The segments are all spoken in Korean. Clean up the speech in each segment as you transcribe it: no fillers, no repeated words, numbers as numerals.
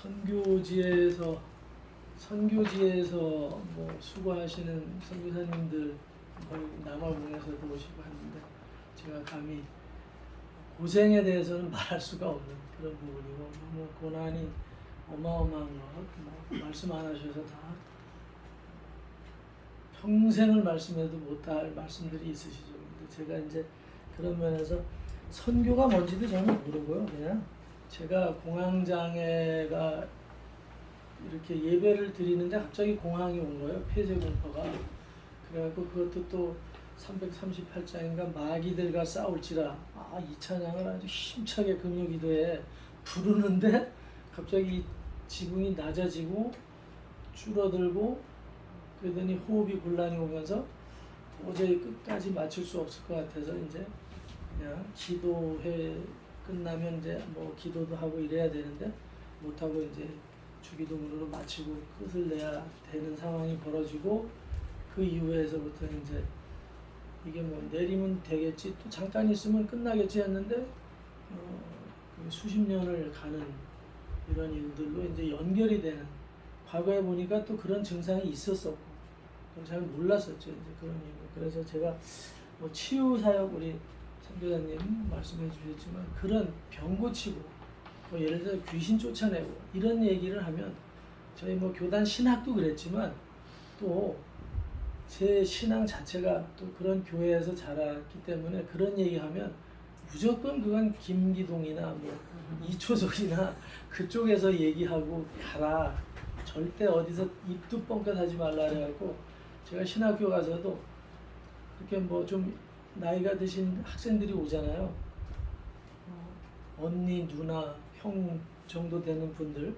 선교지에서 뭐 수고하시는 선교사님들 거의 남아공에서도 오시고 하는데 제가 감히 고생에 대해서는 말할 수가 없는 그런 부분이고 뭐 고난이 어마어마한 것, 뭐 말씀 안 하셔서 다 평생을 말씀해도 못할 말씀들이 있으시죠. 근데 제가 이제 그런 면에서 선교가 뭔지도 전혀 모르고요. 그냥 제가 공황장애가 이렇게 예배를 드리는데 갑자기 공황이 온 거예요. 폐쇄 공포가. 그래갖고 그것도 또 338장인가 마귀들과 싸울지라 이 찬양을 아주 힘차게 금요기도에 부르는데 갑자기 지붕이 낮아지고 줄어들고 그러더니 호흡이 곤란이 오면서 도저히 끝까지 맞출 수 없을 것 같아서 이제 그냥 기도회 끝나면 이제 뭐 기도도 하고 이래야 되는데 못하고 이제 주기도문으로 마치고 끝을 내야 되는 상황이 벌어지고 그 이후에서부터 이제 이게 뭐 내리면 되겠지 또 잠깐 있으면 끝나겠지 했는데 수십 년을 가는 이런 일들로 이제 연결이 되는 과거에 보니까 또 그런 증상이 있었었고 잘 몰랐었죠 이제 그런 일을. 그래서 제가 뭐 치유 사역 우리 선교사님 말씀해 주셨지만 그런 병 고치고 뭐 예를 들어 귀신 쫓아내고 이런 얘기를 하면 저희 뭐 교단 신학도 그랬지만 또 제 신앙 자체가 또 그런 교회에서 자랐기 때문에 그런 얘기하면 무조건 그건 김기동이나 뭐 이초석이나 그쪽에서 얘기하고 가라. 절대 어디서 입도 뻥끗 하지 말라 그래갖고 제가 신학교 가서도 그렇게 뭐 좀 나이가 드신 학생들이 오잖아요. 언니, 누나, 형 정도 되는 분들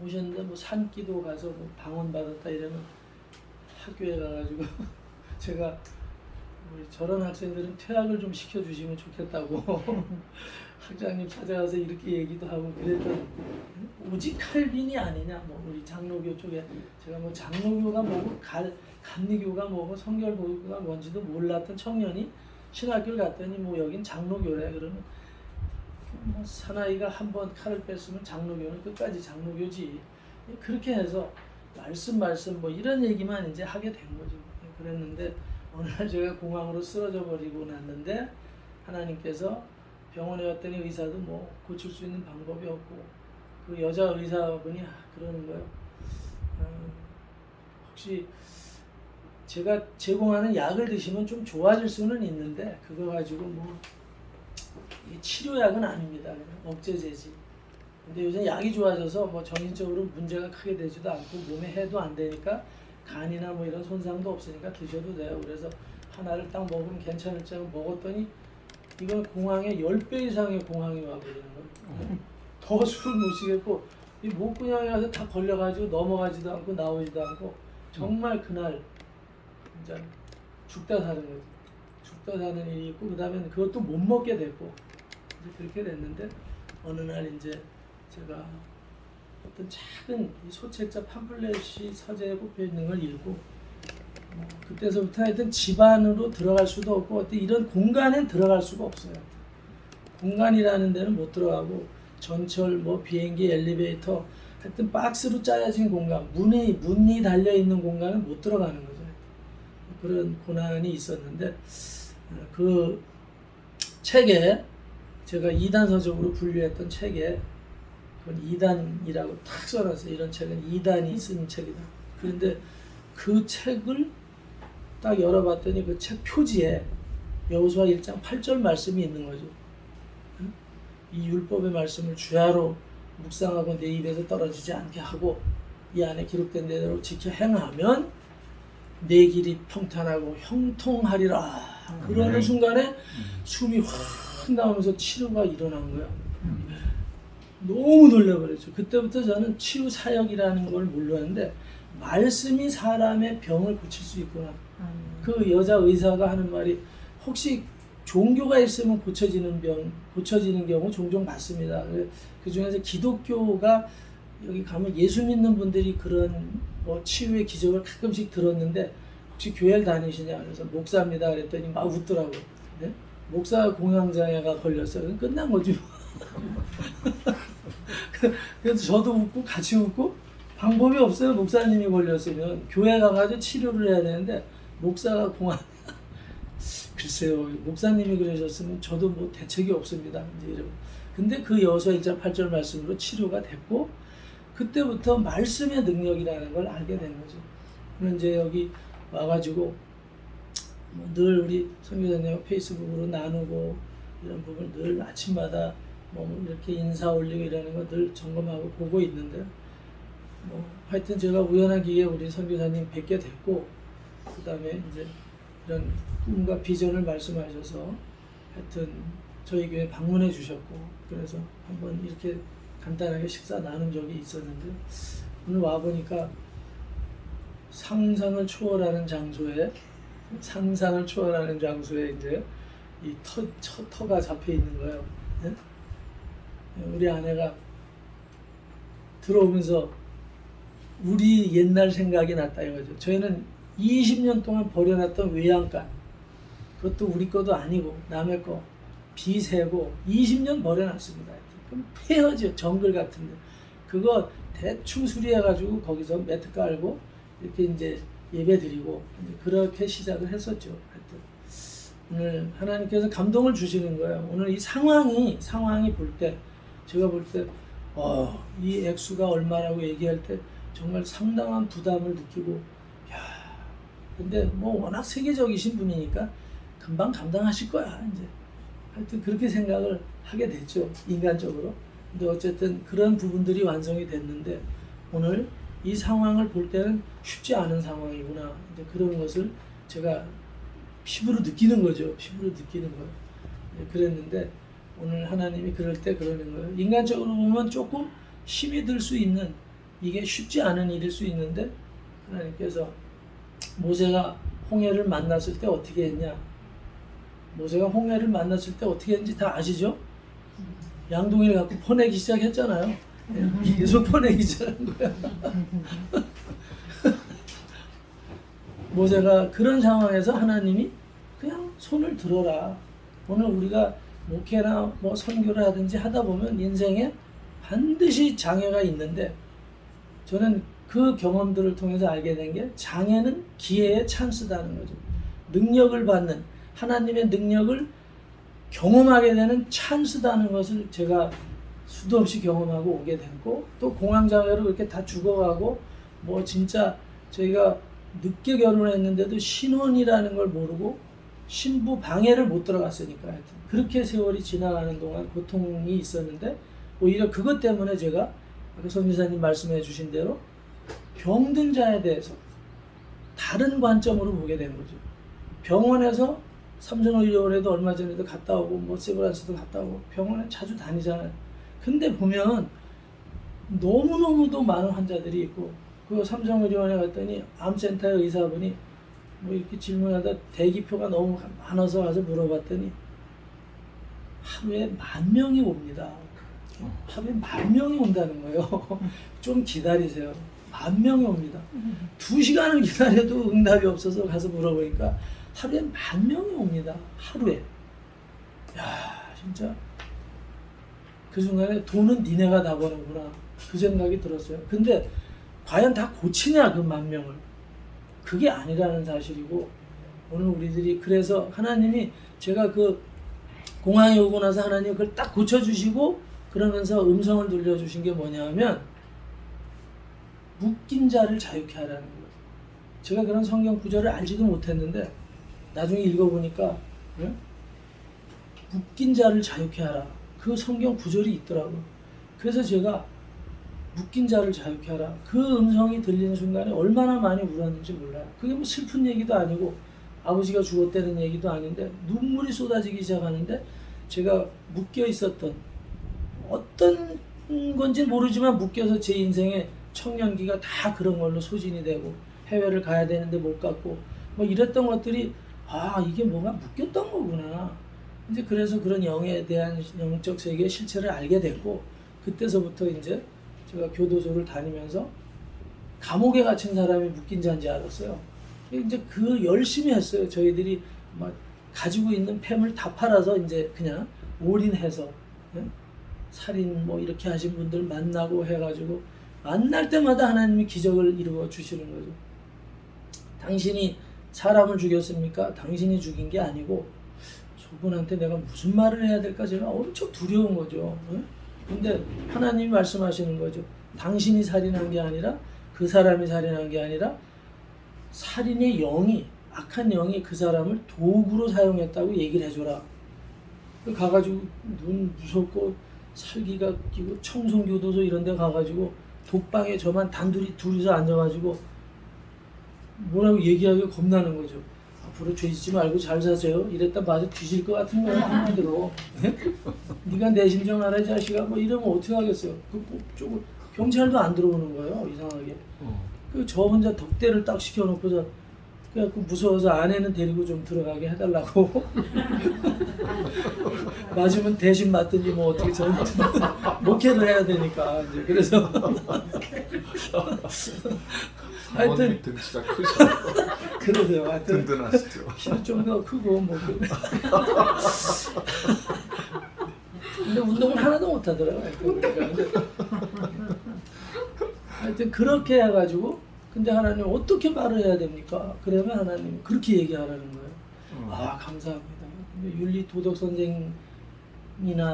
오셨는데 뭐 산기도 가서 뭐 방언 받았다 이러면 학교에 가가지고 제가 우리 저런 학생들은 퇴학을 좀 시켜주시면 좋겠다고 학장님 찾아가서 이렇게 얘기도 하고 그랬던 오직 칼빈이 아니냐 뭐 우리 장로교 쪽에 제가 뭐 장로교가 뭐고 감리교가 뭐고 성결교가 뭔지도 몰랐던 청년이 신학교를 갔더니 뭐 여긴 장로교래. 그러면 뭐 사나이가 한번 칼을 뺐으면 장로교는 끝까지 장로교지. 그렇게 해서 말씀 뭐 이런 얘기만 이제 하게 된 거죠. 그랬는데 어느 날 제가 공황으로 쓰러져 버리고 났는데 하나님께서 병원에 왔더니 의사도 뭐 고칠 수 있는 방법이 없고 그 여자 의사분이 그러는 거예요. 혹시 제가 제공하는 약을 드시면 좀 좋아질 수는 있는데 그거 가지고 뭐 치료약은 아닙니다. 억제제지. 근데 요즘 약이 좋아져서 뭐 정신적으로 문제가 크게 되지도 않고 몸에 해도 안 되니까 간이나 뭐 이런 손상도 없으니까 드셔도 돼요. 그래서 하나를 딱 먹으면 괜찮을지 하고 먹었더니 이건 공황의 10배 이상의 공황이 와버리는 거예요. 더 술을 못 쉬겠고 이 목구멍에 가서 다 걸려가지고 넘어가지도 않고 나오지도 않고 정말 그날 진짜 죽다 사는 거지. 죽다 사는 일이 있고 그 다음에 그것도 못 먹게 됐고 이제 그렇게 됐는데 어느 날 이제 제가 어떤 작은 소책자 팜플렛이 서재에 꼽혀 있는 걸 읽고 그때서부터 하여튼 집 안으로 들어갈 수도 없고 어떤 이런 공간엔 들어갈 수가 없어요. 공간이라는 데는 못 들어가고 전철, 뭐 비행기, 엘리베이터 하여튼 박스로 짜여진 공간, 문이 달려 있는 공간은 못 들어가는 거죠. 그런 고난이 있었는데 그 책에 제가 2단서적으로 분류했던 책에 그건 2단이라고 탁 써놨어요. 이런 책은 2단이 쓴 책이다. 그런데 그 책을 딱 열어봤더니 그 책 표지에 여호수아 1장 8절 말씀이 있는 거죠. 이 율법의 말씀을 주야로 묵상하고 내 입에서 떨어지지 않게 하고 이 안에 기록된 대로 지켜 행하면 내 길이 평탄하고 형통하리라. 그러는 순간에 숨이 확 나오면서 치료가 일어난 거야. 너무 놀라버렸죠. 그때부터 저는 치유 사역이라는 걸 몰랐는데 말씀이 사람의 병을 고칠 수 있구나. 그 여자 의사가 하는 말이 혹시 종교가 있으면 고쳐지는 경우 종종 봤습니다. 그 중에서 기독교가 여기 가면 예수 믿는 분들이 그런 뭐 치유의 기적을 가끔씩 들었는데 혹시 교회를 다니시냐? 그래서 목사입니다. 그랬더니 막 웃더라고요. 네? 목사 공황장애가 걸렸어요. 끝난 거죠. 그래서 저도 웃고 같이 웃고 방법이 없어요. 목사님이 걸렸으면 교회 가가지고 치료를 해야 되는데 목사가 공안 글쎄요. 목사님이 그러셨으면 저도 뭐 대책이 없습니다. 이제 이러고. 근데 그 여호수아 1장 8절 말씀으로 치료가 됐고 그때부터 말씀의 능력이라는 걸 알게 된 거죠. 그럼 이제 여기 와가지고 늘 우리 선교사님과 페이스북으로 나누고 이런 부분 늘 아침마다 뭐 이렇게 인사 올리고 이러는 거 늘 점검하고 보고 있는데 뭐 하여튼 제가 우연한 기회에 우리 선교사님 뵙게 됐고 그 다음에 이제 이런 꿈과 비전을 말씀하셔서 하여튼 저희 교회 방문해 주셨고 그래서 한번 이렇게 간단하게 식사 나눈 적이 있었는데 오늘 와보니까 상상을 초월하는 장소에 이제 이 터가 잡혀 있는 거예요. 네? 우리 아내가 들어오면서 우리 옛날 생각이 났다 이거죠. 저희는 20년 동안 버려놨던 외양간 그것도 우리 것도 아니고 남의 거 비세고 20년 버려놨습니다. 그럼 폐허죠. 정글 같은데 그거 대충 수리해가지고 거기서 매트 깔고 이렇게 이제 예배 드리고 이제 그렇게 시작을 했었죠. 하여튼 오늘 하나님께서 감동을 주시는 거예요. 오늘 이 상황이 볼 때 제가 볼 때 이 액수가 얼마라고 얘기할 때 정말 상당한 부담을 느끼고 야 근데 뭐 워낙 세계적이신 분이니까 금방 감당하실 거야 이제 하여튼 그렇게 생각을 하게 됐죠 인간적으로. 근데 어쨌든 그런 부분들이 완성이 됐는데 오늘 이 상황을 볼 때는 쉽지 않은 상황이구나 이제 그런 것을 제가 피부로 느끼는 거죠. 피부로 느끼는 거예요. 그랬는데 오늘 하나님이 그럴 때 그러는 거예요. 인간적으로 보면 조금 힘이 들 수 있는 이게 쉽지 않은 일일 수 있는데 하나님께서 모세가 홍해를 만났을 때 어떻게 했냐? 모세가 홍해를 만났을 때 어떻게 했는지 다 아시죠? 양동이를 갖고 퍼내기 시작했잖아요. 계속 퍼내기 시작한 거야. 모세가 그런 상황에서 하나님이 그냥 손을 들어라. 오늘 우리가 목회나 뭐 선교를 하든지 하다 보면 인생에 반드시 장애가 있는데 저는 그 경험들을 통해서 알게 된 게 장애는 기회의 찬스다는 거죠. 능력을 받는 하나님의 능력을 경험하게 되는 찬스다는 것을 제가 수도 없이 경험하고 오게 됐고 또 공황장애로 그렇게 다 죽어가고 뭐 진짜 저희가 늦게 결혼했는데도 신혼이라는 걸 모르고 신부 방해를 못 들어갔으니까 하여튼 그렇게 세월이 지나가는 동안 고통이 있었는데 오히려 그것 때문에 제가 아까 선지사님 말씀해 주신 대로 병든 자에 대해서 다른 관점으로 보게 된 거죠. 병원에서 삼성의료원에도 얼마 전에도 갔다 오고 뭐 세브란스도 갔다 오고 병원에 자주 다니잖아요. 근데 보면 너무너무도 많은 환자들이 있고 그 삼성의료원에 갔더니 암센터의 의사분이 뭐 이렇게 질문하다 대기표가 너무 많아서 가서 물어봤더니 하루에 10,000명이 옵니다. 하루에 10,000명이 온다는 거예요. 좀 기다리세요. 10,000명이 옵니다. 2시간을 기다려도 응답이 없어서 가서 물어보니까 하루에 10,000명이 옵니다. 하루에. 야 진짜 그 순간에 돈은 니네가 다 버는구나 그 생각이 들었어요. 근데 과연 다 고치냐 그 10,000명을. 그게 아니라는 사실이고 오늘 우리들이 그래서 하나님이 제가 그 공항에 오고 나서 하나님 그걸 딱 고쳐주시고 그러면서 음성을 들려주신 게 뭐냐 하면 묶인 자를 자유케 하라는 거예요. 제가 그런 성경 구절을 알지도 못했는데 나중에 읽어보니까 묶인 자를 자유케 하라 그 성경 구절이 있더라고요. 그래서 제가 묶인 자를 자유케 하라 그 음성이 들리는 순간에 얼마나 많이 울었는지 몰라요. 그게 뭐 슬픈 얘기도 아니고 아버지가 죽었다는 얘기도 아닌데 눈물이 쏟아지기 시작하는데 제가 묶여 있었던 어떤 건지 모르지만 묶여서 제 인생의 청년기가 다 그런 걸로 소진이 되고 해외를 가야 되는데 못 갔고 뭐 이랬던 것들이 이게 뭐가 묶였던 거구나. 이제 그래서 그런 영에 대한 영적 세계의 실체를 알게 됐고 그때서부터 이제 제가 교도소를 다니면서 감옥에 갇힌 사람이 묶인 자인지 알았어요. 이제 그 열심히 했어요. 저희들이 막 가지고 있는 팸을 다 팔아서 이제 그냥 올인해서 살인 뭐 이렇게 하신 분들 만나고 해가지고 만날 때마다 하나님이 기적을 이루어 주시는 거죠. 당신이 사람을 죽였습니까? 당신이 죽인 게 아니고 저분한테 내가 무슨 말을 해야 될까 제가 엄청 두려운 거죠. 근데 하나님이 말씀하시는 거죠. 당신이 살인한 게 아니라 그 사람이 살인한 게 아니라 살인의 영이 악한 영이 그 사람을 도구로 사용했다고 얘기를 해줘라. 가가지고 눈 무섭고 살기가 끼고 청송교도소 이런 데 가가지고 독방에 저만 단둘이 둘이서 앉아가지고 뭐라고 얘기하기가 겁나는 거죠. 앞으로 죄 짓지 말고 잘 사세요. 이랬다 맞아 뒤질 것 같은 거야 한마디로. 네가 내 심정 알아 이 자식아 뭐 이러면 어떻게 하겠어요. 조금 경찰도 안 들어오는 거예요 이상하게. 저 혼자 덕대를 딱 시켜놓고서 그래갖고 무서워서 아내는 데리고 좀 들어가게 해달라고. 맞으면 대신 맞든지 뭐 어떻게 저는 목회를 해야 되니까 이제 그래서 하여튼 등치가 크셔. 그러세요. 하여튼 든든하시죠. 키도 좀 더 크고 뭐 근데 운동을 하나도 못 하더라고요. 하여튼 그렇게 해가지고 근데 하나님 어떻게 말을 해야 됩니까? 그러면 하나님 그렇게 얘기하라는 거예요. 아 감사합니다. 근데 윤리 도덕 선생이나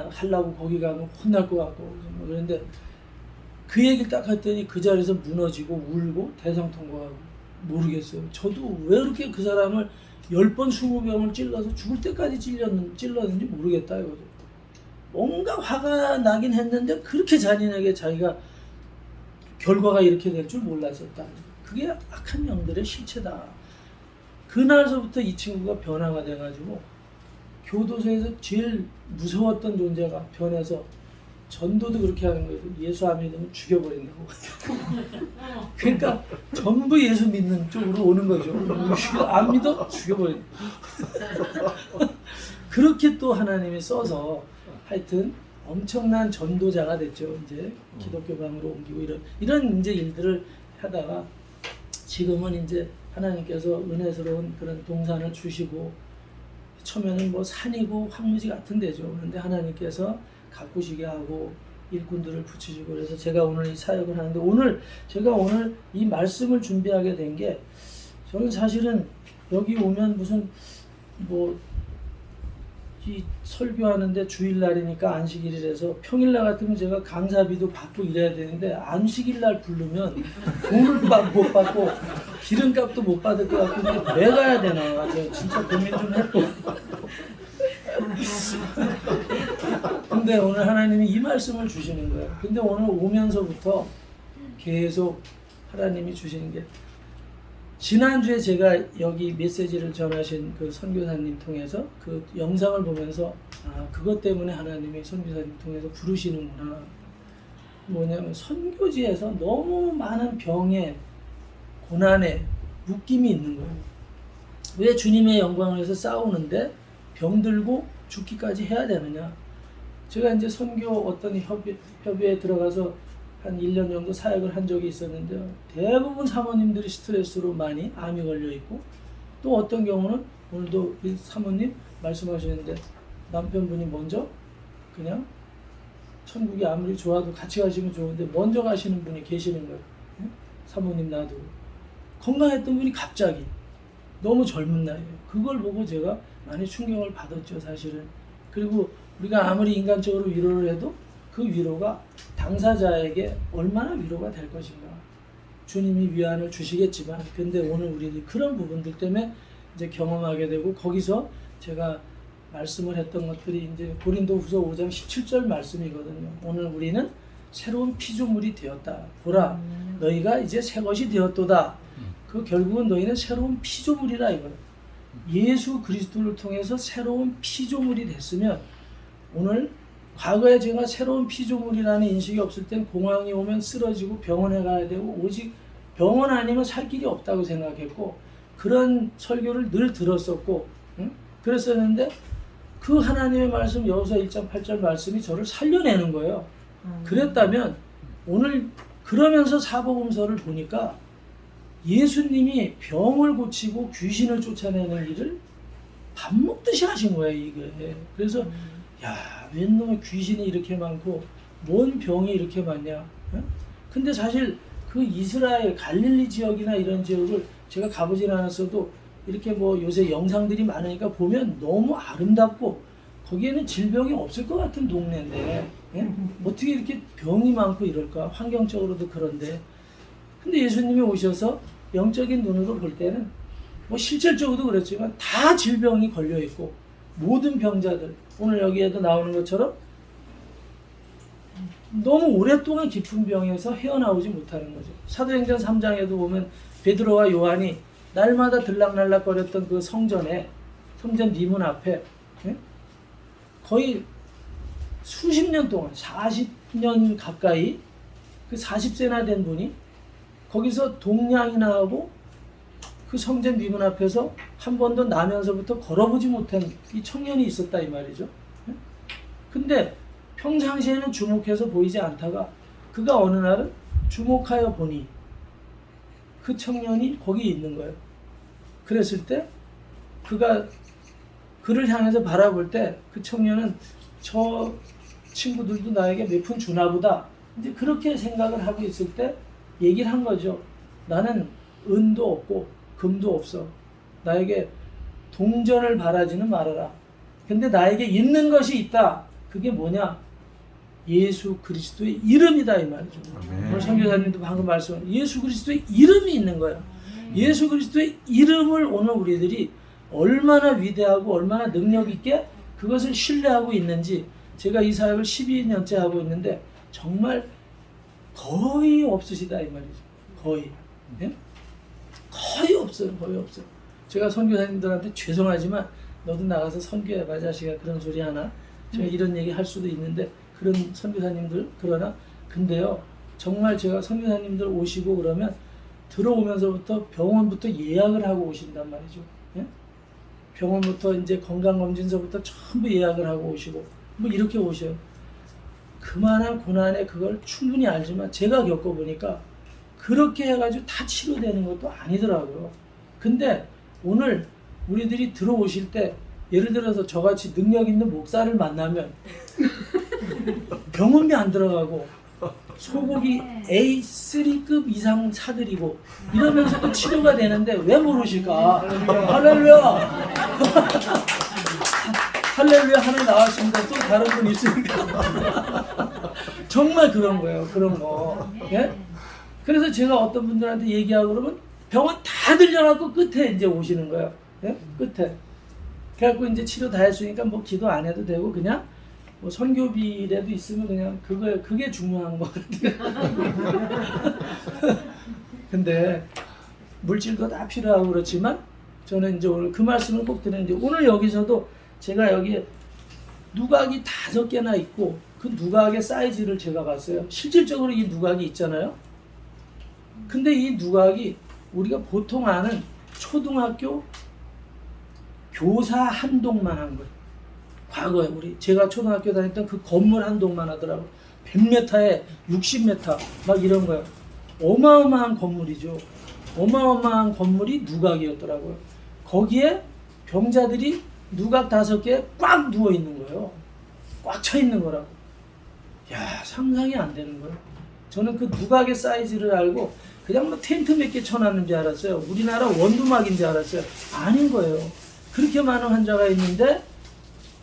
하려고 거기 가면 혼날 것 같고 그런데 그 얘기를 딱 했더니 그 자리에서 무너지고 울고 대성통곡하고 모르겠어요. 저도 왜 그렇게 그 사람을 10번 20병을 찔러서 죽을 때까지 찔렀는지 모르겠다 이거죠. 뭔가 화가 나긴 했는데 그렇게 잔인하게 자기가 결과가 이렇게 될 줄 몰랐었다. 그게 악한 영들의 실체다. 그날서부터 이 친구가 변화가 돼가지고 교도소에서 제일 무서웠던 존재가 변해서 전도도 그렇게 하는 거예요. 예수 안 믿으면 죽여버린다고. 그러니까 전부 예수 믿는 쪽으로 오는 거죠. 안 믿어? 죽여버린다. 그렇게 또 하나님이 써서 하여튼 엄청난 전도자가 됐죠. 이제 기독교 방으로 옮기고 이런 이제 일들을 하다가 지금은 이제 하나님께서 은혜스러운 그런 동산을 주시고 처음에는 뭐 산이고 황무지 같은 데죠. 그런데 하나님께서 가꾸시게 하고 일꾼들을 붙이시고 그래서 제가 오늘 이 사역을 하는데 제가 오늘 이 말씀을 준비하게 된 게 저는 사실은 여기 오면 무슨 뭐 이 설교하는데 주일날이니까 안식일이라서 평일날 같으면 제가 강사비도 받고 이래야 되는데 안식일날 부르면 돈을 못 받고 기름값도 못 받을 것 같은데 왜 가야 되나 저 진짜 고민 좀 했고 근데 오늘 하나님이 이 말씀을 주시는 거예요. 근데 오늘 오면서부터 계속 하나님이 주시는 게 지난주에 제가 여기 메시지를 전하신 그 선교사님 통해서 그 영상을 보면서 그것 때문에 하나님이 선교사님 통해서 부르시는구나. 뭐냐면 선교지에서 너무 많은 병에 고난에 묶임이 있는 거예요. 왜 주님의 영광을 위해서 싸우는데 병들고 죽기까지 해야 되느냐. 제가 이제 선교 어떤 협의에 들어가서 한 1년 정도 사역을 한 적이 있었는데요. 대부분 사모님들이 스트레스로 많이 암이 걸려 있고 또 어떤 경우는 오늘도 우리 사모님 말씀하시는데 남편분이 먼저 그냥 천국이 아무리 좋아도 같이 가시면 좋은데 먼저 가시는 분이 계시는 거예요. 사모님 놔두고 건강했던 분이 갑자기 너무 젊은 나이에요. 그걸 보고 제가 많이 충격을 받았죠 사실은. 그리고 우리가 아무리 인간적으로 위로를 해도 그 위로가 당사자에게 얼마나 위로가 될 것인가. 주님이 위안을 주시겠지만 근데 오늘 우리들이 그런 부분들 때문에 이제 경험하게 되고 거기서 제가 말씀을 했던 것들이 이제 고린도후서 5장 17절 말씀이거든요. 오늘 우리는 새로운 피조물이 되었다. 보라 너희가 이제 새 것이 되었도다. 그 결국은 너희는 새로운 피조물이라 이거예요. 예수 그리스도를 통해서 새로운 피조물이 됐으면 오늘 과거에 제가 새로운 피조물이라는 인식이 없을 땐 공황이 오면 쓰러지고 병원에 가야 되고 오직 병원 아니면 살 길이 없다고 생각했고 그런 설교를 늘 들었었고 그랬었는데 그 하나님의 말씀 여호수아 1장 8절 말씀이 저를 살려내는 거예요. 그랬다면 오늘 그러면서 사복음서를 보니까 예수님이 병을 고치고 귀신을 쫓아내는 일을 밥 먹듯이 하신 거예요. 이게. 그래서 야, 웬 놈의 귀신이 이렇게 많고 뭔 병이 이렇게 많냐? 어? 근데 사실 그 이스라엘 갈릴리 지역이나 이런 지역을 제가 가보진 않았어도 이렇게 뭐 요새 영상들이 많으니까 보면 너무 아름답고 거기에는 질병이 없을 것 같은 동네인데 예? 어떻게 이렇게 병이 많고 이럴까? 환경적으로도 그런데 근데 예수님이 오셔서 영적인 눈으로 볼 때는 뭐 실질적으로도 그렇지만 다 질병이 걸려 있고 모든 병자들 오늘 여기에도 나오는 것처럼 너무 오랫동안 깊은 병에서 헤어나오지 못하는 거죠. 사도행전 3장에도 보면 베드로와 요한이 날마다 들락날락거렸던 그 성전에 성전 미문 앞에 예? 거의 수십 년 동안 40년 가까이 그 40세나 된 분이 거기서 동냥이나 하고 그 성전 미문 앞에서 한 번도 나면서부터 걸어보지 못한 이 청년이 있었다 이 말이죠. 근데 평상시에는 주목해서 보이지 않다가 그가 어느 날은 주목하여 보니 그 청년이 거기 있는 거예요. 그랬을 때 그가 그를 향해서 바라볼 때 그 청년은 저 친구들도 나에게 몇 푼 주나 보다 이제 그렇게 생각을 하고 있을 때 얘기를 한 거죠. 나는 은도 없고 금도 없어. 나에게 동전을 바라지는 말아라. 근데 나에게 있는 것이 있다. 그게 뭐냐? 예수 그리스도의 이름이다 이 말이죠. 오늘 선교사님도 방금 말씀한 예수 그리스도의 이름이 있는 거예요. 예수 그리스도의 이름을 오늘 우리들이 얼마나 위대하고 얼마나 능력 있게 그것을 신뢰하고 있는지 제가 이 사역을 12년째 하고 있는데 정말 거의 없으시다 이 말이죠. 거의. 예? 거의 없어요. 거의 없어요. 제가 선교사님들한테 죄송하지만 너도 나가서 선교해봐 자식아 그런 소리 하나 제가 이런 얘기 할 수도 있는데 그런 선교사님들 그러나 근데요 정말 제가 선교사님들 오시고 그러면 들어오면서부터 병원부터 예약을 하고 오신단 말이죠. 예? 병원부터 이제 건강검진서부터 전부 예약을 하고 오시고 뭐 이렇게 오셔요. 그만한 고난에 그걸 충분히 알지만 제가 겪어보니까 그렇게 해가지고 다 치료되는 것도 아니더라고요. 근데 오늘 우리들이 들어오실 때 예를 들어서 저같이 능력 있는 목사를 만나면 병원비 안 들어가고 소고기 A3급 이상 사드리고 이러면서도 치료가 되는데 왜 모르실까? 할렐루야! 할렐루야 하나 나왔습니다. 또 다른 분 있으니까 정말 그런 거예요. 그런 거. 예? 그래서 제가 어떤 분들한테 얘기하고 그러면 병원 다 들려갖고 끝에 이제 오시는 거예요. 예? 끝에. 그래갖고 이제 치료 다 했으니까 뭐 기도 안 해도 되고 그냥 뭐 선교비라도 있으면 그냥 그게 중요한 것 같아요. 근데 물질도 다 필요하고 그렇지만 저는 이제 오늘 그 말씀을 꼭 드리는데 오늘 여기서도 제가 여기에 누각이 5개나 있고 그 누각의 사이즈를 제가 봤어요. 실질적으로 이 누각이 있잖아요. 근데 이 누각이 우리가 보통 아는 초등학교 교사 한 동만 한 거예요. 과거에 제가 초등학교 다녔던 그 건물 한 동만 하더라고. 100m에 60m 막 이런 거예요. 어마어마한 건물이죠. 어마어마한 건물이 누각이었더라고요. 거기에 병자들이 누각 5개에 꽉 누워 있는 거예요. 꽉 차 있는 거라고. 야, 상상이 안 되는 거예요. 저는 그 누각의 사이즈를 알고 그냥 뭐 텐트 몇 개 쳐놨는 줄 알았어요. 우리나라 원두막인 줄 알았어요. 아닌 거예요. 그렇게 많은 환자가 있는데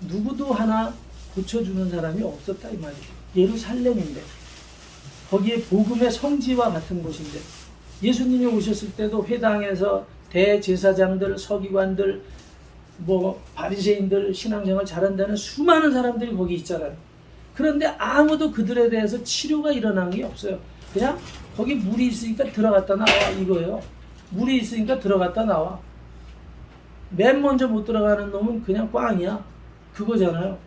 누구도 하나 고쳐주는 사람이 없었다 이 말이죠. 예루살렘인데 거기에 복음의 성지와 같은 곳인데 예수님이 오셨을 때도 회당에서 대제사장들, 서기관들, 뭐 바리새인들 신앙생활 잘한다는 수많은 사람들이 거기 있잖아요. 그런데 아무도 그들에 대해서 치료가 일어난 게 없어요. 그냥 거기 물이 있으니까 들어갔다 나와 이거예요. 물이 있으니까 들어갔다 나와. 맨 먼저 못 들어가는 놈은 그냥 꽝이야. 그거잖아요.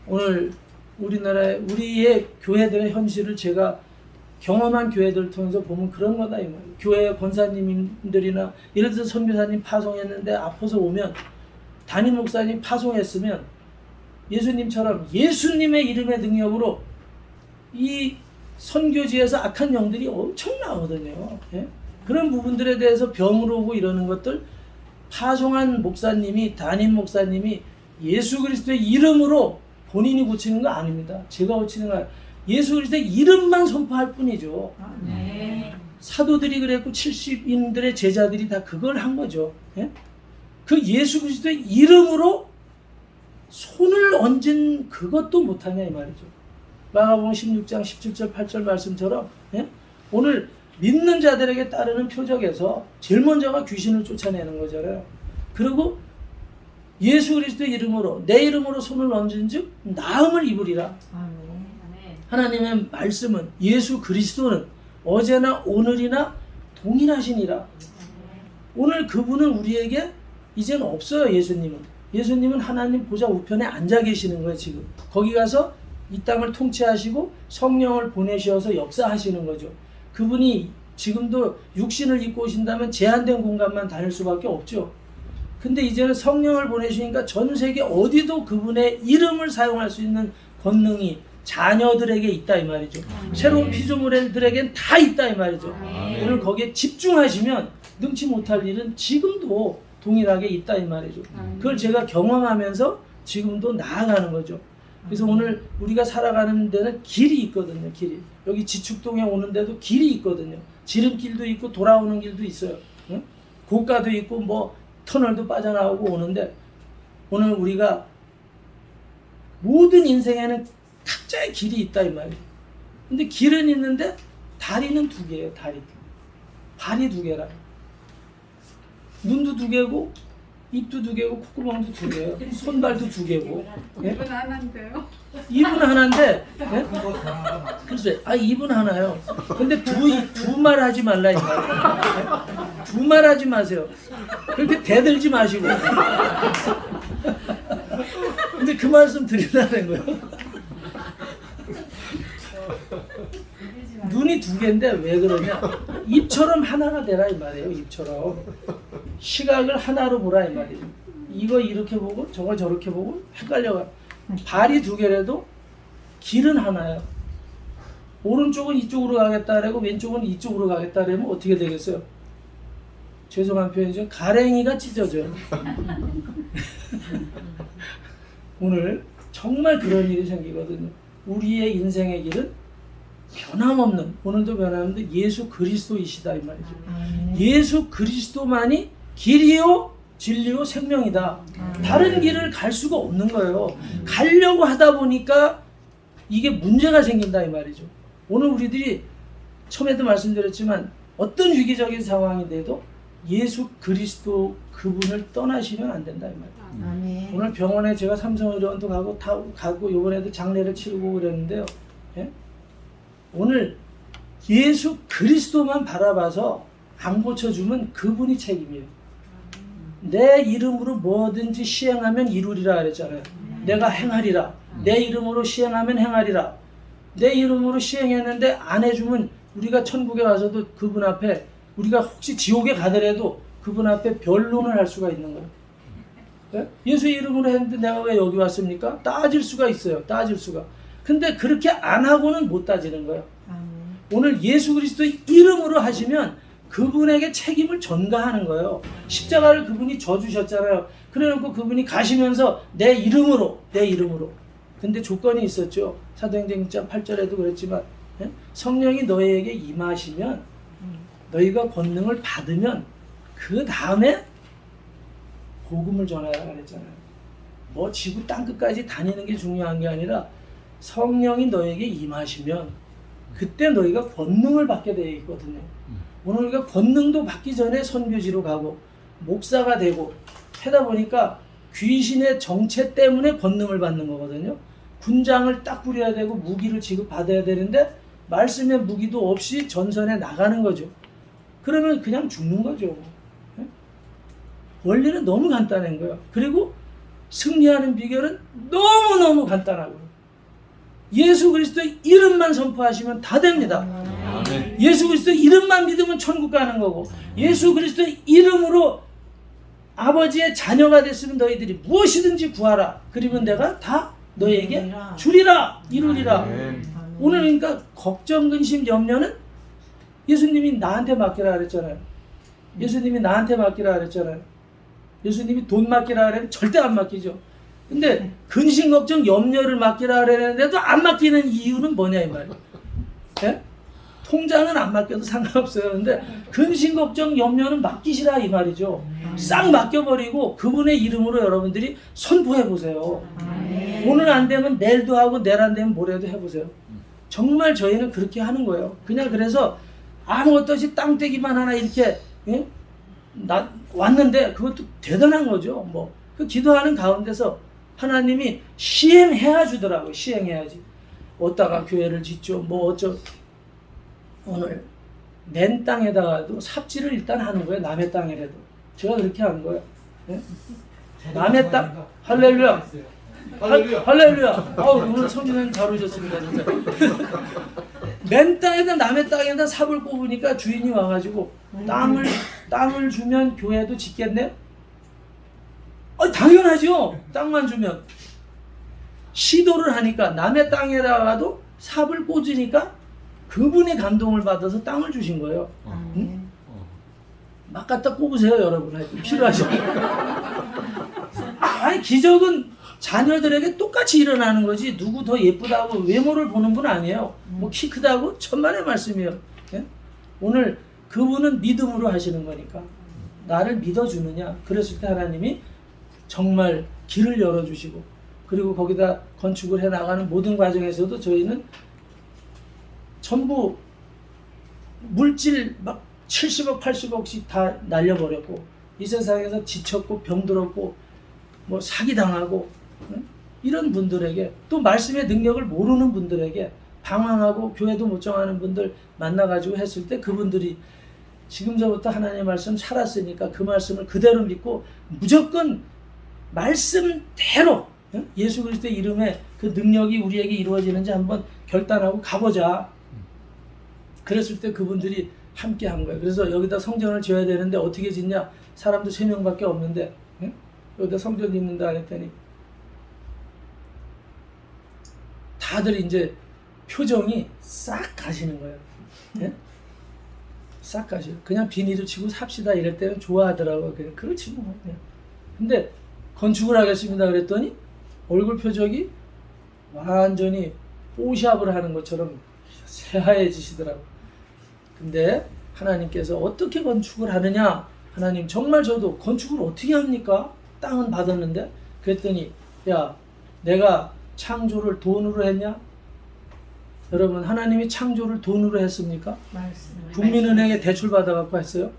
오늘 우리나라의 우리의 교회들의 현실을 제가 경험한 교회들을 통해서 보면 그런 거다 이 말이에요. 교회 권사님들이나 예를 들어서 선교사님 파송했는데 아파서 오면 담임 목사님 파송했으면 예수님처럼 예수님의 이름의 능력으로 이 선교지에서 악한 영들이 엄청 나오거든요. 예? 그런 부분들에 대해서 병으로 오고 이러는 것들 파송한 목사님이 담임 목사님이 예수 그리스도의 이름으로 본인이 고치는 거 아닙니다. 제가 고치는 거 아니에요. 예수 그리스도의 이름만 선포할 뿐이죠. 네. 사도들이 그랬고 70인들의 제자들이 다 그걸 한 거죠. 예? 그 예수 그리스도의 이름으로 손을 얹은 그것도 못하냐 이 말이죠. 마가복음 16장 17절 8절 말씀처럼 예? 오늘 믿는 자들에게 따르는 표적에서 제일 먼저가 귀신을 쫓아내는 거잖아요. 그리고 예수 그리스도의 이름으로 내 이름으로 손을 얹은 즉 나음을 입으리라. 하나님의 말씀은 예수 그리스도는 어제나 오늘이나 동일하시니라. 오늘 그분은 우리에게 이제는 없어요. 예수님은 하나님 보좌 우편에 앉아 계시는 거예요. 지금 거기 가서 이 땅을 통치하시고 성령을 보내셔서 역사하시는 거죠. 그분이 지금도 육신을 입고 오신다면 제한된 공간만 다닐 수밖에 없죠. 근데 이제는 성령을 보내시니까 전 세계 어디도 그분의 이름을 사용할 수 있는 권능이 자녀들에게 있다 이 말이죠. 새로운 피조물들에겐 다 있다 이 말이죠. 오늘 거기에 집중하시면 능치 못할 일은 지금도 동일하게 있다 이 말이죠. 그걸 제가 경험하면서 지금도 나아가는 거죠. 그래서 오늘 우리가 살아가는 데는 길이 있거든요. 길이. 여기 지축동에 오는 데도 길이 있거든요. 지름길도 있고 돌아오는 길도 있어요. 응? 고가도 있고 뭐 터널도 빠져나오고 오는데 오늘 우리가 모든 인생에는 각자의 길이 있다 이 말이에요. 근데 길은 있는데 다리는 두 개예요. 발이 두 개라. 눈도 두 개고 입도 두 개고 콧구멍도 두 개예요. 손발도 두 개고. 예? 입은 하나인데요. 입은 하나인데, 예? 글쎄, 입은 하나요. 근데 두 말 하지 말라 이 말이에요. 예? 두 말 하지 마세요. 그렇게 대들지 마시고. 근데 그 말씀 드리려는 거예요. 눈이 두 개인데 왜 그러냐? 입처럼 하나가 되라 이 말이에요. 입처럼 시각을 하나로 보라 이 말이에요. 이거 이렇게 보고 저거 저렇게 보고 헷갈려가. 발이 두 개라도 길은 하나예요. 오른쪽은 이쪽으로 가겠다 그러고 왼쪽은 이쪽으로 가겠다 그러면 어떻게 되겠어요? 죄송한 표현이죠. 가랭이가 찢어져요. 오늘 정말 그런 일이 생기거든요. 우리의 인생의 길은 변함없는, 오늘도 변함없는 예수 그리스도이시다 이 말이죠. 예수 그리스도만이 길이요 진리요 생명이다. 다른 길을 갈 수가 없는 거예요. 가려고 하다 보니까 이게 문제가 생긴다 이 말이죠. 오늘 우리들이 처음에도 말씀드렸지만 어떤 위기적인 상황인데도 예수 그리스도 그분을 떠나시면 안 된다 이 말이에요. 오늘 병원에 제가 삼성의료원도 가고 이번에도 장례를 치르고 그랬는데요. 예? 오늘 예수 그리스도만 바라봐서 안 고쳐주면 그분이 책임이에요. 내 이름으로 뭐든지 시행하면 이루리라 그랬잖아요. 내가 행하리라. 내 이름으로 시행하면 행하리라. 내 이름으로 시행했는데 안 해주면 우리가 천국에 가서도 그분 앞에 우리가 혹시 지옥에 가더라도 그분 앞에 변론을 할 수가 있는 거예요. 예? 예수 이름으로 했는데 내가 왜 여기 왔습니까? 따질 수가 있어요. 따질 수가. 근데 그렇게 안 하고는 못 따지는 거예요. 오늘 예수 그리스도의 이름으로 하시면 그분에게 책임을 전가하는 거예요. 십자가를 그분이 져주셨잖아요. 그래놓고 그분이 가시면서 내 이름으로. 근데 조건이 있었죠. 사도행전 6장 8절에도 그랬지만 예? 성령이 너희에게 임하시면 너희가 권능을 받으면 그 다음에 복음을 전하라 그랬잖아요. 뭐 지구 땅끝까지 다니는 게 중요한 게 아니라 성령이 너에게 임하시면 그때 너희가 권능을 받게 되어 있거든요. 오늘 우리가 권능도 받기 전에 선교지로 가고 목사가 되고 하다 보니까 귀신의 정체 때문에 권능을 받는 거거든요. 군장을 딱 부려야 되고 무기를 지급받아야 되는데 말씀의 무기도 없이 전선에 나가는 거죠. 그러면 그냥 죽는 거죠. 원리는 너무 간단한 거예요. 그리고 승리하는 비결은 너무너무 간단하고요. 예수 그리스도의 이름만 선포하시면 다 됩니다. 예수 그리스도의 이름만 믿으면 천국 가는 거고 예수 그리스도의 이름으로 아버지의 자녀가 됐으면 너희들이 무엇이든지 구하라. 그러면 내가 다 너희에게 주리라. 이루리라. 오늘 그러니까 걱정, 근심, 염려는 예수님이 나한테 맡기라 그랬잖아요. 예수님이 나한테 맡기라 그랬잖아요. 예수님이 돈 맡기라 그러면 절대 안 맡기죠. 근데 근심 걱정 염려를 맡기라 그랬는데도 안 맡기는 이유는 뭐냐 이 말이에요. 예? 통장은 안 맡겨도 상관없어요. 근데 근심 걱정 염려는 맡기시라 이 말이죠. 싹 맡겨버리고 그분의 이름으로 여러분들이 선포해 보세요. 오늘 안 되면 내일도 하고 내일 안 되면 모레도 해보세요. 정말 저희는 그렇게 하는 거예요. 그냥 그래서 아무것도 없이 땅떼기만 하나 이렇게 예? 왔는데 그것도 대단한 거죠. 뭐 그 기도하는 가운데서 하나님이 시행해야 주더라고요. 시행해야지. 어디다가 교회를 짓죠. 뭐 어쩌 오늘 맨 땅에다가도 삽질을 일단 하는 거예요. 남의 땅이라도. 제가 그렇게 한 거예요. 예? 남의 땅 할렐루야. 할렐루야. 오늘 성진은 잘 오셨습니다. 진짜. 맨 땅에다 남의 땅에다 삽을 꼽으니까 주인이 와가지고 땅을 주면 교회도 짓겠네? 당연하죠. 땅만 주면. 시도를 하니까 남의 땅에다가도 삽을 꽂으니까 그분의 감동을 받아서 땅을 주신 거예요. 응? 막 갖다 꼽으세요, 여러분. 필요하죠. 아니 기적은 자녀들에게 똑같이 일어나는 거지 누구 더 예쁘다고 외모를 보는 분 아니에요. 뭐 키 크다고 천만의 말씀이에요. 예? 오늘 그분은 믿음으로 하시는 거니까 나를 믿어주느냐. 그랬을 때 하나님이 정말 길을 열어주시고 그리고 거기다 건축을 해나가는 모든 과정에서도 저희는 전부 물질 막 70억 80억씩 다 날려버렸고 이 세상에서 지쳤고 병들었고 뭐 사기당하고 이런 분들에게 또 말씀의 능력을 모르는 분들에게 방황하고 교회도 못 정하는 분들 만나가지고 했을 때 그분들이 지금서부터 하나님의 말씀 살았으니까 그 말씀을 그대로 믿고 무조건 말씀대로 예수 그리스도의 이름에 그 능력이 우리에게 이루어지는지 한번 결단하고 가보자. 그랬을 때 그분들이 함께 한 거예요. 그래서 여기다 성전을 지어야 되는데 어떻게 짓냐? 사람도 3명밖에 없는데 여기다 성전 짓는다 했더니 다들 이제 표정이 싹 가시는 거예요. 예? 싹 가시요. 그냥 비닐을 치고 삽시다 이럴 때는 좋아하더라고요. 그냥 그렇지 뭐. 그냥. 근데 건축을 하겠습니다 그랬더니 얼굴 표정이 완전히 뽀샵을 하는 것처럼 새하얘지시더라고요. 근데 하나님께서 어떻게 건축을 하느냐? 하나님 정말 저도 건축을 어떻게 합니까? 땅은 받았는데 그랬더니 야 내가 창조를 돈으로 했냐? 여러분 하나님이 창조를 돈으로 했습니까? 국민은행에 대출 받아갖고 했어요?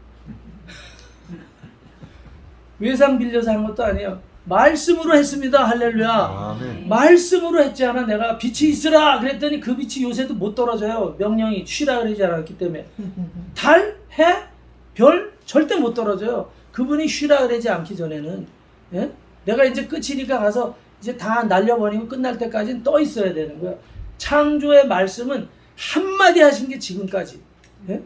외상 빌려서 한 것도 아니에요. 말씀으로 했습니다. 할렐루야. 아멘. 말씀으로 했지 않아. 내가 빛이 있으라 그랬더니 그 빛이 요새도 못 떨어져요. 명령이 쉬라 그러지 않았기 때문에. 달, 해, 별 절대 못 떨어져요. 그분이 쉬라 그러지 않기 전에는. 예? 내가 이제 끝이니까 가서 이제 다 날려버리고 끝날 때까지는 떠 있어야 되는 거야. 창조의 말씀은 한마디 하신 게 지금까지. 예?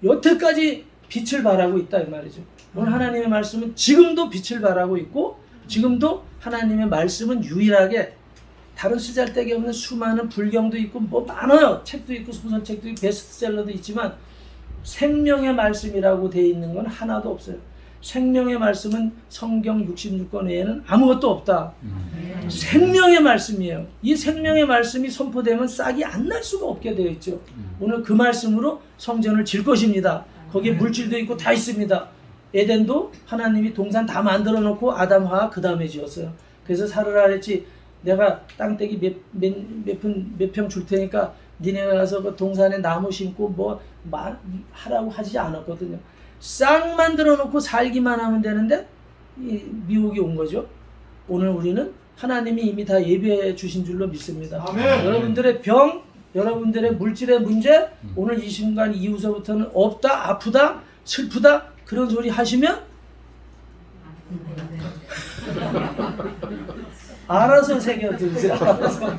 여태까지 빛을 발하고 있다 이 말이죠. 오늘 하나님의 말씀은 지금도 빛을 발하고 있고 지금도 하나님의 말씀은 유일하게 다른 쓰잘데기 없는 수많은 불경도 있고 뭐 많아요. 책도 있고 소설책도 있고 베스트셀러도 있지만 생명의 말씀이라고 되어 있는 건 하나도 없어요. 생명의 말씀은 성경 66권 외에는 아무것도 없다. 생명의 말씀이에요. 이 생명의 말씀이 선포되면 싹이 안 날 수가 없게 되어 있죠. 오늘 그 말씀으로 성전을 질 것입니다. 거기에 물질도 있고 다 있습니다. 에덴도 하나님이 동산 다 만들어 놓고 아담 하와 그 다음에 지었어요. 그래서 살으라 그랬지 내가 땅떼기 몇 평 줄 테니까 니네가 가서 그 동산에 나무 심고 뭐 하라고 하지 않았거든요. 싹 만들어 놓고 살기만 하면 되는데 이 미혹이 온 거죠. 오늘 우리는 하나님이 이미 다 예배해 주신 줄로 믿습니다. 아멘. 여러분들의 병, 여러분들의 물질의 문제 오늘 이 순간 이후서부터는 없다, 아프다, 슬프다 그런 소리 하시면 알아서 새겨들으세요. 알아서.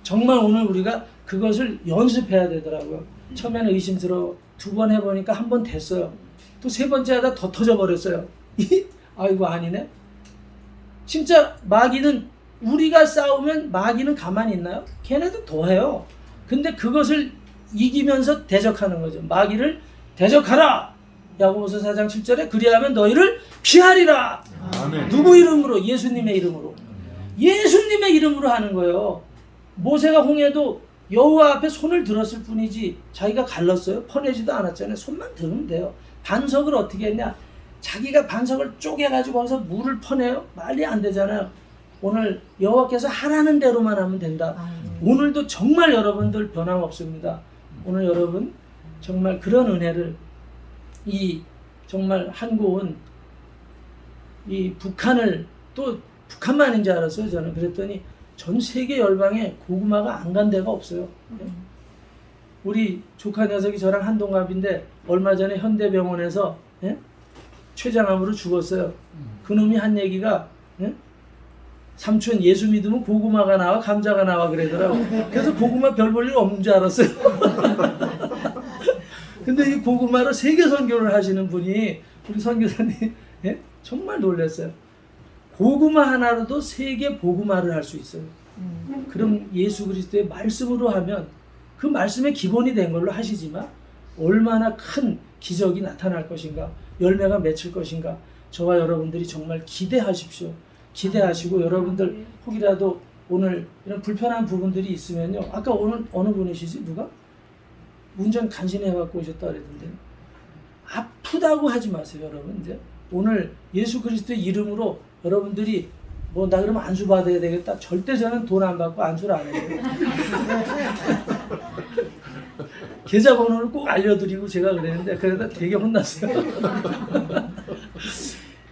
정말 오늘 우리가 그것을 연습해야 되더라고요. 처음에는 의심스러워. 2번 해보니까 1번 됐어요. 또 3번째 하다 더 터져버렸어요. 아이고 아니네. 진짜 마귀는 우리가 싸우면 마귀는 가만히 있나요? 걔네도 더 해요. 근데 그것을 이기면서 대적하는 거죠. 마귀를 대적하라. 야고보서 4장 7절에 그리하면 너희를 피하리라. 아멘. 누구 이름으로? 예수님의 이름으로. 예수님의 이름으로 하는 거예요. 모세가 홍해도 여호와 앞에 손을 들었을 뿐이지 자기가 갈랐어요? 퍼내지도 않았잖아요. 손만 들으면 돼요. 반석을 어떻게 했냐? 자기가 반석을 쪼개가지고 거기서 물을 퍼내요? 말이 안 되잖아요. 오늘 여호와께서 하라는 대로만 하면 된다. 오늘도 정말 여러분들 변함없습니다. 오늘 여러분 정말 그런 은혜를 이 정말 한국은 이 북한을 또 북한만인 줄 알았어요. 저는 그랬더니 전 세계 열방에 고구마가 안 간 데가 없어요. 우리 조카 녀석이 저랑 한동갑인데 얼마 전에 현대병원에서 췌장암으로 죽었어요. 그놈이 한 얘기가 삼촌 예수 믿으면 고구마가 나와 감자가 나와 그러더라고. 그래서 고구마 별 볼 일 없는 줄 알았어요. 근데 이 고구마로 세계 선교를 하시는 분이 우리 선교사님 정말 놀랐어요. 고구마 하나로도 세계 복음화를 할 수 있어요. 그럼 예수 그리스도의 말씀으로 하면 그 말씀의 기본이 된 걸로 하시지만 얼마나 큰 기적이 나타날 것인가, 열매가 맺힐 것인가, 저와 여러분들이 정말 기대하십시오. 기대하시고 여러분들 혹이라도 오늘 이런 불편한 부분들이 있으면요. 아까 오늘 어느 분이시지? 누가? 운전 간신히 해갖고 오셨다 그랬는데 아프다고 하지 마세요. 여러분 이제 오늘 예수 그리스도의 이름으로 여러분들이 뭐 나 그러면 안수 받아야 되겠다. 절대 저는 돈 안 받고 안수를 안 해요. 계좌번호를 꼭 알려드리고 제가 그랬는데 그러다 되게 혼났어요.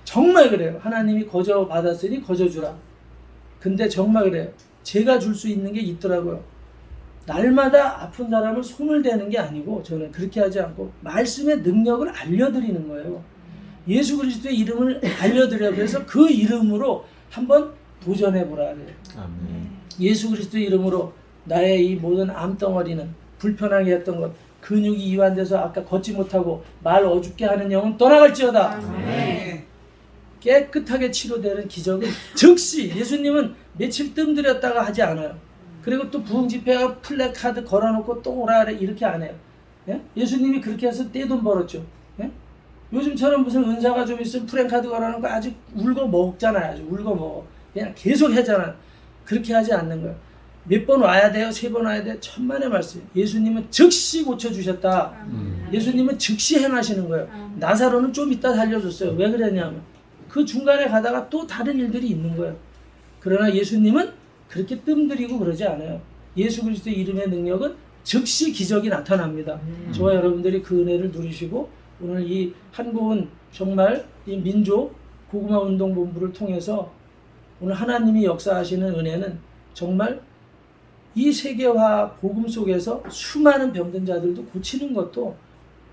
정말 그래요. 하나님이 거저 받았으니 거저 주라. 근데 정말 그래요. 제가 줄 수 있는 게 있더라고요. 날마다 아픈 사람을 손을 대는 게 아니고 저는 그렇게 하지 않고 말씀의 능력을 알려드리는 거예요. 예수 그리스도의 이름을 알려드려요. 그래서 그 이름으로 한번 도전해보라 그래요. 예수 그리스도의 이름으로 나의 이 모든 암덩어리는 불편하게 했던 것, 근육이 이완돼서 아까 걷지 못하고 말 어줍게 하는 영은 떠나갈지어다. 깨끗하게 치료되는 기적은 즉시 예수님은 며칠 뜸들였다가 하지 않아요. 그리고 또 부흥집회가 플래카드 걸어놓고 또 오라 그래 이렇게 안 해요. 예수님이 그렇게 해서 떼돈 벌었죠. 요즘처럼 무슨 은사가 좀 있으면 플래카드 걸어놓고 아주 울고 먹잖아요. 아주 울고 먹어. 그냥 계속 하잖아요. 그렇게 하지 않는 거예요. 몇 번 와야 돼요? 3번 와야 돼요? 천만의 말씀이에요. 예수님은 즉시 고쳐주셨다. 예수님은 즉시 행하시는 거예요. 나사로는 좀 이따 살려줬어요. 왜 그랬냐면 그 중간에 가다가 또 다른 일들이 있는 거예요. 그러나 예수님은 그렇게 뜸들이고 그러지 않아요. 예수 그리스도의 이름의 능력은 즉시 기적이 나타납니다. 저와 여러분들이 그 은혜를 누리시고 오늘 이 한국은 정말 이 민족 고구마 운동 본부를 통해서 오늘 하나님이 역사하시는 은혜는 정말 이 세계화 복음 속에서 수많은 병든 자들도 고치는 것도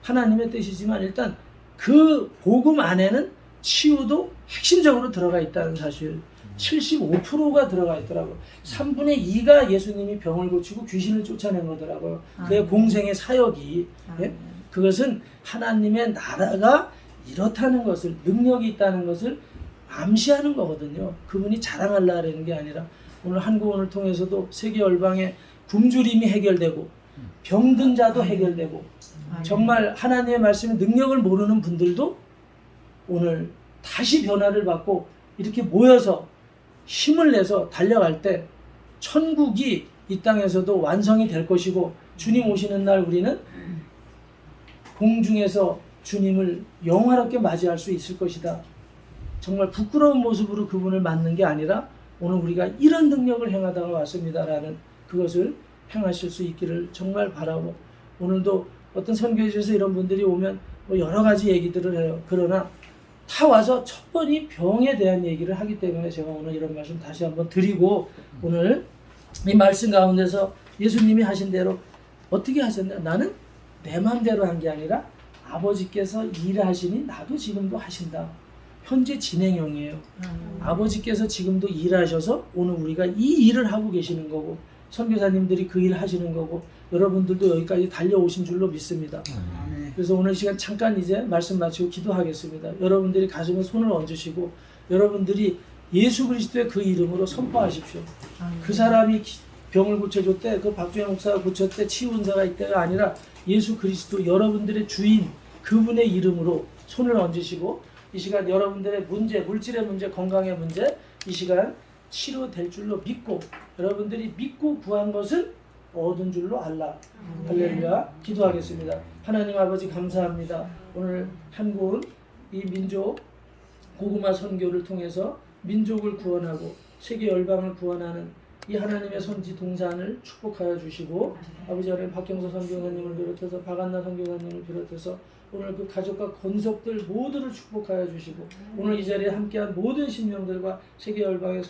하나님의 뜻이지만 일단 그 복음 안에는 치유도 핵심적으로 들어가 있다는 사실 75%가 들어가 있더라고요. 3분의 2가 예수님이 병을 고치고 귀신을 쫓아낸 거더라고요. 그의 공생의 사역이 그것은 하나님의 나라가 이렇다는 것을 능력이 있다는 것을 암시하는 거거든요. 그분이 자랑하려는 게 아니라 오늘 한국원을 통해서도 세계 열방의 굶주림이 해결되고 병든 자도 해결되고 정말 하나님의 말씀의 능력을 모르는 분들도 오늘 다시 변화를 받고 이렇게 모여서 힘을 내서 달려갈 때 천국이 이 땅에서도 완성이 될 것이고 주님 오시는 날 우리는 공중에서 주님을 영화롭게 맞이할 수 있을 것이다. 정말 부끄러운 모습으로 그분을 맞는 게 아니라 오늘 우리가 이런 능력을 행하다가 왔습니다라는 그것을 행하실 수 있기를 정말 바라고 오늘도 어떤 선교지에서 이런 분들이 오면 뭐 여러 가지 얘기들을 해요. 그러나 다 와서 첫 번이 병에 대한 얘기를 하기 때문에 제가 오늘 이런 말씀 다시 한번 드리고 오늘 이 말씀 가운데서 예수님이 하신 대로 어떻게 하셨냐? 나는 내 마음대로 한 게 아니라 아버지께서 일하시니 나도 지금도 하신다. 현재 진행형이에요. 아버지께서 지금도 일하셔서 오늘 우리가 이 일을 하고 계시는 거고 선교사님들이 그 일 하시는 거고 여러분들도 여기까지 달려오신 줄로 믿습니다. 그래서 오늘 시간 잠깐 이제 말씀 마치고 기도하겠습니다. 여러분들이 가슴에 손을 얹으시고 여러분들이 예수 그리스도의 그 이름으로 선포하십시오. 그 사람이 병을 고쳐줬대, 그 박주영 목사가 고쳤대, 치유 은사가 있대가 아니라 예수 그리스도 여러분들의 주인, 그분의 이름으로 손을 얹으시고 이 시간 여러분들의 문제, 물질의 문제, 건강의 문제 이 시간 치료될 줄로 믿고 여러분들이 믿고 구한 것은 얻은 줄로 알라. 할렐루야. 기도하겠습니다. 하나님 아버지 감사합니다. 오늘 한국은 이 민족 고구마 선교를 통해서 민족을 구원하고 세계 열방을 구원하는 이 하나님의 선지 동산을 축복하여 주시고 아버지 하나님 박경서 선교사님을 비롯해서 박한나 선교사님을 비롯해서 오늘 그 가족과 권속들 모두를 축복하여 주시고 오늘 이 자리에 함께한 모든 신령들과 세계 열방의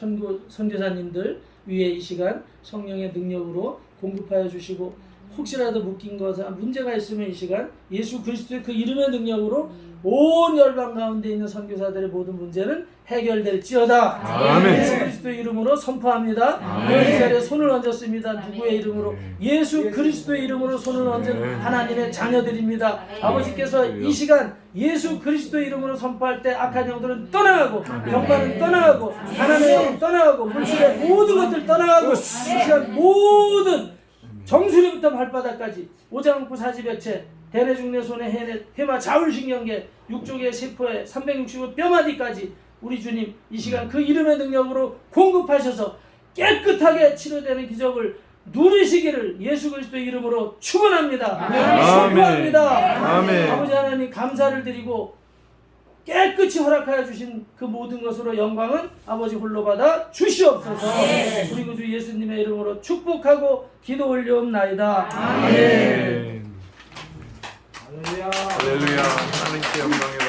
선교사님들 위에 이 시간 성령의 능력으로 공급하여 주시고 혹시라도 묶인 것에 문제가 있으면 이 시간 예수 그리스도의 그 이름의 능력으로 온 열방 가운데 있는 선교사들의 모든 문제는 해결될지어다. 아멘. 예수 그리스도의 이름으로 선포합니다. 오늘 이 자리에 손을 얹었습니다. 누구의 이름으로? 예수 그리스도의 이름으로 손을 얹은 하나님의 자녀들입니다. 아버지께서 이 시간 예수 그리스도의 이름으로 선포할 때 악한 영들은 떠나가고 병만은 떠나가고 가난의 영은 떠나가고 물질의 모든 것들 떠나가고 이 시간 모든 정수리부터 발바닥까지 오장구 사지백체 대뇌 중뇌 손에 해내 해마 자울신경계 육족의 세포에 365 뼈마디까지 우리 주님 이 시간 그 이름의 능력으로 공급하셔서 깨끗하게 치료되는 기적을 누리시기를 예수 그리스도의 이름으로 축원합니다. 축복합니다. 아멘. 아버지 하나님 감사를 드리고 깨끗이 허락하여 주신 그 모든 것으로 영광은 아버지 홀로 받아 주시옵소서. 우리 구주 예수님의 이름으로 축복하고 기도 올려옵나이다. 아멘. 할렐루야. 하나님께 영광이